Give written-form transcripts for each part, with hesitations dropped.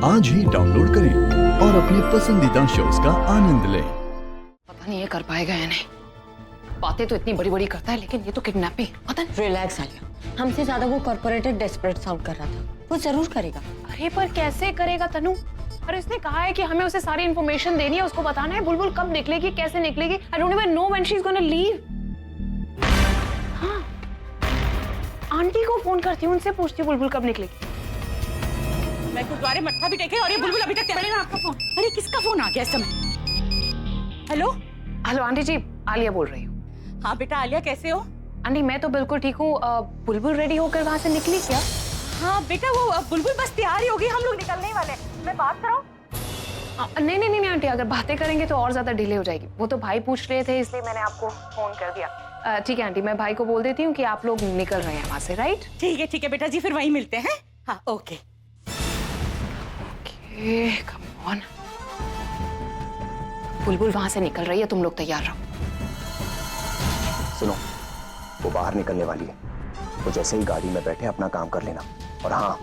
आज ही डाउनलोड करें और अपने पसंदीदा शोज का आनंद लें। पता नहीं ये कर पाएगा या नहीं। बातें तो इतनी बड़ी बड़ी करता है, लेकिन ये तो किडनैपिंग। पता नहीं। रिलैक्स आलिया, हमसे ज्यादा वो कॉर्पोरेटेड डेस्परेट साउंड कर रहा था। वो जरूर करेगा। अरे पर कैसे करेगा तनु? अरे इसने कहा है कि हमें उसे सारी इन्फॉर्मेशन देनी है, उसको बताना है बुलबुल कब निकलेगी, कैसे निकलेगी। I don't even know when she is gonna leave. हाँ, आंटी को फोन करती हूँ, उनसे पूछती हूँ बुलबुल कब निकलेगी। मैं गुरुद्वारे मत्था भी टेके और ये बुलबुल अभी तक पड़ेगा। आपका फोन, अरे किसका फोन आ गया इस समय? हेलो हेलो आंटी जी, आलिया बोल रही हूँ। हाँ बेटा आलिया, कैसे हो? आंटी मैं तो बिल्कुल ठीक हूँ। बुलबुल रेडी होकर वहाँ से निकली क्या? हाँ बेटा, वो बुलबुल बस तैयार ही होगी, हम लोग निकलने ही वाले हैं। मैं बात कराऊं? नहीं नहीं नहीं आंटी, अगर बातें करेंगे तो और ज्यादा डिले हो जाएगी। वो तो भाई पूछ रहे थे, इसलिए मैंने आपको फोन कर दिया। ठीक है आंटी, मैं भाई को बोल देती हूँ कि आप लोग निकल रहे हैं वहाँ से, राइट? ठीक है बेटा जी, फिर वहीं मिलते हैं। हाँ ओके। Come on. बुलबुल वहां से निकल रही है, तुम लोग तैयार रहो। सुनो, वो बाहर निकलने वाली है, वो जैसे ही गाड़ी में बैठे अपना काम कर लेना। और हाँ,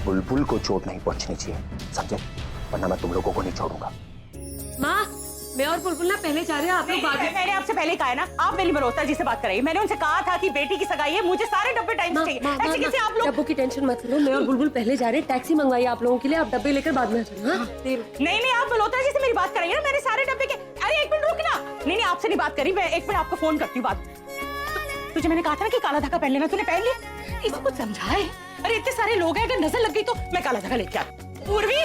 बुलबुल को चोट नहीं पहुंचनी चाहिए, समझे? वरना मैं तुम लोगों को नहीं छोड़ूंगा। माँ, मैं और बुलबुल ना पहले जा रहे हैं, आप लोग बाद में। मैंने आपसे पहले कहा है ना, आप मेरी मल्होत्रा जी से बात कराइए। मैंने उनसे कहा था कि बेटी की सगाई है, मुझे सारे डब्बे टाइम से चाहिए। ऐसे कैसे आप लोग? डब्बों की टेंशन मत लो, मैं और बुलबुल पहले जा रहे हैं। टैक्सी मंगवाइए आप लोगों के लिए, आप डब्बे लेकर बाद में आ जाना। नहीं आप मल्होत्रा जी से मेरी बात कराइए ना, मैंने सारे डब्बे के। अरे एक मिनट रुकना। नहीं आपसे नहीं बात करी मैं, एक मिनट आपको फोन करती हूँ बाद में। तुझे मैंने कहा था ना कि काला धागा पहन लेना, तूने पहन लिया? इसको कुछ समझाए। अरे इतने सारे लोग हैं, अगर नजर लग गई तो मैं काला धागा लेके आ। उर्वी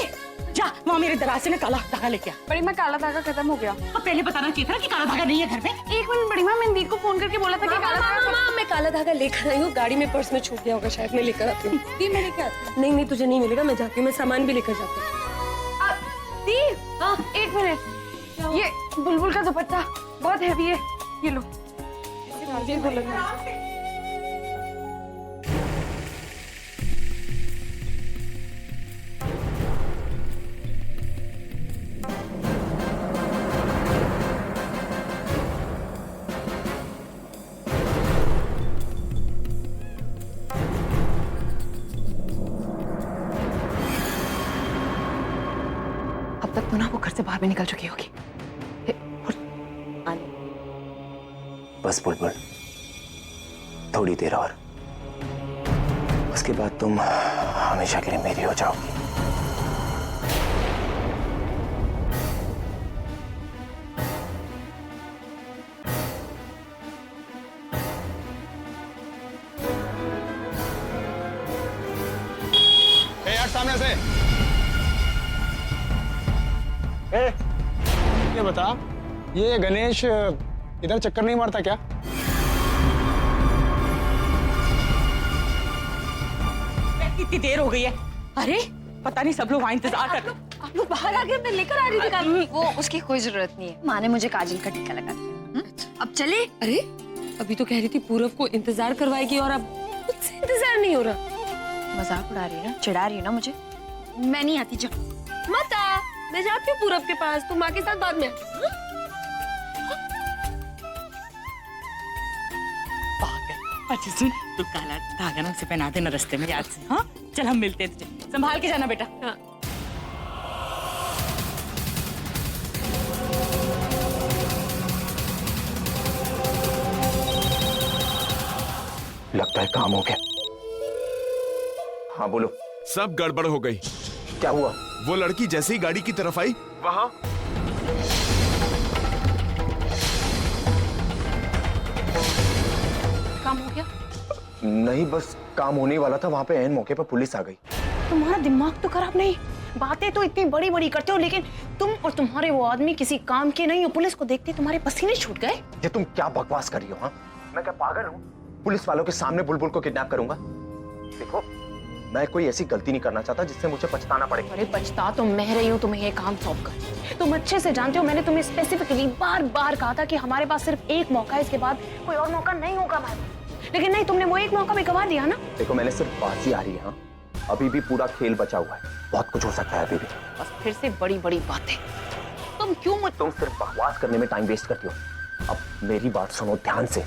जा, वहाँ मेरे दराज से ना काला धागा लेके आ। बड़ी माँ, काला धागा खत्म हो गया। अब पहले बताना चाहिए था ना कि काला धागा नहीं है घर में। एक मिनट बड़ी माँ, मैंने दी को फोन करके बोला था कि काला धागा। मैं काला धागा लेकर आई हूँ, गाड़ी में पर्स में छूट गया होगा शायद, मैं लेकर आती हूँ। मैं लेकर आती। नहीं तुझे नहीं मिलेगा, मैं जाती हूँ, मैं सामान भी लेकर जाती हूँ। दी, हाँ एक मिनट, ये बुलबुल का दुपट्टा बहुत हैवी है, ये लो। अब तक तो ना वो घर से बाहर भी निकल चुकी होगी। बस बुलबुल, थोड़ी देर और, उसके बाद तुम हमेशा के लिए मेरी हो जाओगी। यार सामने से ये बता, ये गणेश इधर चक्कर नहीं मारता क्या? कितनी देर हो गई है? अरे पता नहीं, सब लोग वहाँ इंतजार कर। आप लोग बाहर आ गए, मैं लेकर आ रही थी काजल। वो उसकी कोई जरूरत नहीं है, माँ ने मुझे काजल का टीका लगा दिया। अब चले। अरे अभी तो कह रही थी पूरब को इंतजार करवाएगी और अब मुझसे इंतजार नहीं हो रहा। मजाक उड़ा रही है ना, चिढ़ा रही है ना मुझे। मैं नहीं आती, जा मत आ, मैं जाती हूँ पूरब के पास, तुम माँ के साथ बाद में। अच्छा सुन, तू काला धागा ना उसे पहना देना रास्ते में याद से। हाँ चल, हम मिलते हैं तुझे, संभाल के जाना बेटा। हाँ। लगता है काम हो गया। हाँ बोलो। सब गड़बड़ हो गई। क्या हुआ? वो लड़की जैसे ही गाड़ी की तरफ आई, वहां काम हो गया? नहीं, बस काम होने वाला था, वहां पे ऐन मौके पर पुलिस आ गई। तुम्हारा दिमाग तो खराब नहीं? बातें तो इतनी बड़ी बड़ी करते हो, लेकिन तुम और तुम्हारे वो आदमी किसी काम के नहीं हो। पुलिस को देखते तुम्हारे पसीने छूट गए। ये तुम क्या बकवास कर रही हो? हाँ, मैं क्या पागल हूँ? पुलिस वालों के सामने बुलबुल को किडनैप करूंगा? देखो, मैं कोई ऐसी गलती नहीं करना चाहता जिससे मुझे पछताना पड़े। अरे पछता तो मैं रही हूँ तुम्हें ये काम सौंप कर। तुम अच्छे से जानते हो, मैंने तुम्हें स्पेसिफिकली बार बार कहा था कि हमारे पास सिर्फ एक मौका है, इसके बाद कोई और मौका नहीं होगा हमारे पास। लेकिन नहीं, तुमने वो एक मौका भी गंवा दिया ना। देखो, मैंने सिर्फ बाजी आ रही है। हाँ, अभी भी पूरा खेल बचा हुआ है, बहुत कुछ हो सकता है अभी भी। बस फिर से बड़ी बड़ी बातें। तुम क्यों तुम सिर्फ बकवास करने में टाइम वेस्ट करती हो। अब मेरी बात सुनो ध्यान से।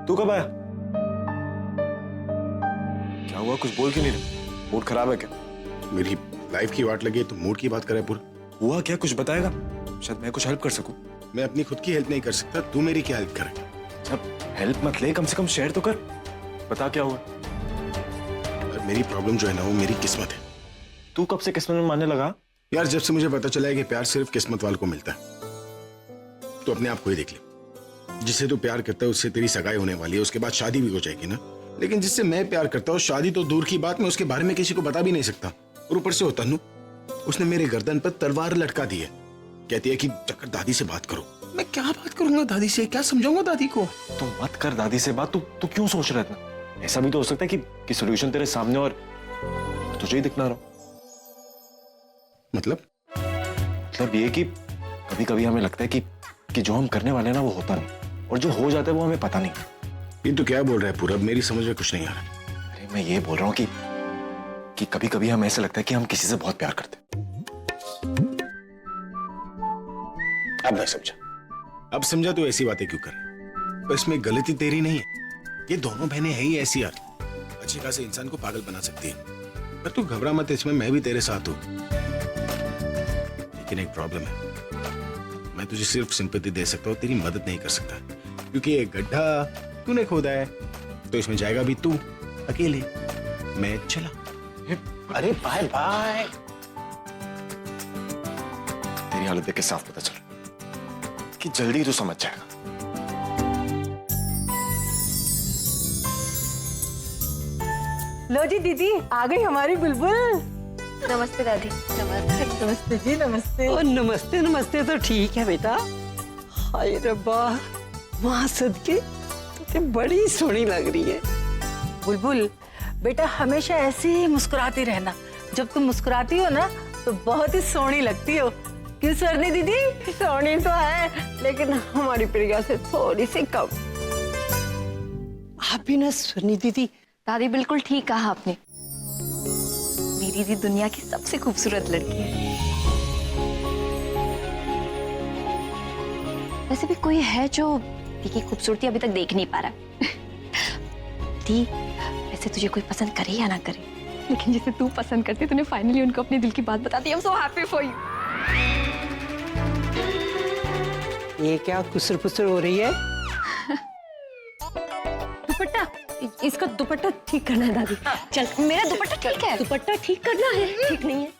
तू कब आया? क्या हुआ, कुछ बोल क्यों नहीं रहा? मूड खराब है क्या? मेरी लाइफ की वाट लगी है तो मूड की बात करे पूरा। हुआ क्या, कुछ बताएगा? शायद मैं कुछ हेल्प कर सकूं। मैं अपनी खुद की हेल्प नहीं कर सकता, तू मेरी क्या हेल्प करे? अब हेल्प मत ले, कम से कम शेयर तो कर। बता क्या हुआ? और मेरी प्रॉब्लम जो है ना वो मेरी किस्मत है। तू कब से किस्मत में मानने लगा? यार जब से मुझे पता चला है कि प्यार सिर्फ किस्मत वालों को मिलता है, तो अपने आप को ही देख ले। जिससे तू प्यार करता है उससे तेरी सगाई होने वाली है, उसके बाद शादी भी हो जाएगी ना। लेकिन जिससे मैं प्यार करता हूँ, शादी तो दूर की बात, मैं उसके बारे में किसी को बता भी नहीं सकता। और ऊपर से होता हूँ, उसने मेरे गर्दन पर तलवार लटका दी है। कहती है कि चक्कर दादी से बात करो। मैं क्या बात करूंगा दादी से, क्या समझाऊंगा दादी को? तो मत कर दादी से बात। तू क्यों सोच रहा है इतना? ऐसा भी तो हो सकता है कि सॉल्यूशन तेरे सामने और तुझे ही दिखना रहा। मतलब ये कि कभी कभी हमें लगता है कि जो हम करने वाले हैं ना वो होता नहीं, और जो हो जाता है वो हमें पता नहीं। ये तो क्या बोल रहा है पूरब, मेरी समझ में कुछ नहीं आ रहा। अरे मैं ये बोल रहा हूँ कि कभी कभी हमें ऐसा लगता है कि हम किसी से बहुत प्यार करते हैं। अब मैं समझा, अब समझा तू ऐसी बातें क्यों कर रहा है। पर इसमें गलती तेरी नहीं है, ये दोनों बहनें है ही ऐसी यार, अच्छी खासे इंसान को पागल बना सकती है। पर तू घबरा मत, इसमें मैं भी तेरे साथ हूं। लेकिन एक प्रॉब्लम है, मैं तुझे सिर्फ सिंपैथी दे सकता हूँ, तेरी मदद नहीं कर सकता। क्योंकि ये गड्ढा तूने खोदा है, तो इसमें जाएगा भी तू अकेले। मैं चला। अरे बाय बाय। तेरी हालत देख के साफ पता चला कि जल्दी तो समझ जाएगा। लो जी दीदी, आ गई हमारी बुलबुल। नमस्ते दादी। नमस्ते जी, नमस्ते। ओ नमस्ते नमस्ते तो ठीक है बेटा। हाय रब्बा, माँ सदके तो बड़ी सोहनी लग रही है। बुलबुल बेटा, हमेशा ऐसे ही मुस्कुराती रहना। जब तुम मुस्कुराती हो ना तो बहुत ही सोहनी लगती हो। क्यों स्वर्णी दीदी? सोहनी तो है, लेकिन हमारी प्रिया से थोड़ी सी कम। आप भी ना सुनी दीदी। दादी बिल्कुल ठीक कहा आपने। मेरी दीदी दुनिया की सबसे खूबसूरत लड़की है। वैसे भी कोई है जो दी की खूबसूरती अभी तक देख नहीं पा रहा। दी, वैसे तुझे कोई पसंद करे या ना करे, लेकिन जिसे तू पसंद करती है तूने फाइनली उनको अपने दिल की बात बता दी। I am so happy for you. ये क्या कुसर पुसर हो रही है? दुपट्टा, इसका दुपट्टा ठीक करना है दादी। चल, मेरा दुपट्टा ठीक है। दुपट्टा ठीक करना है, ठीक नहीं है।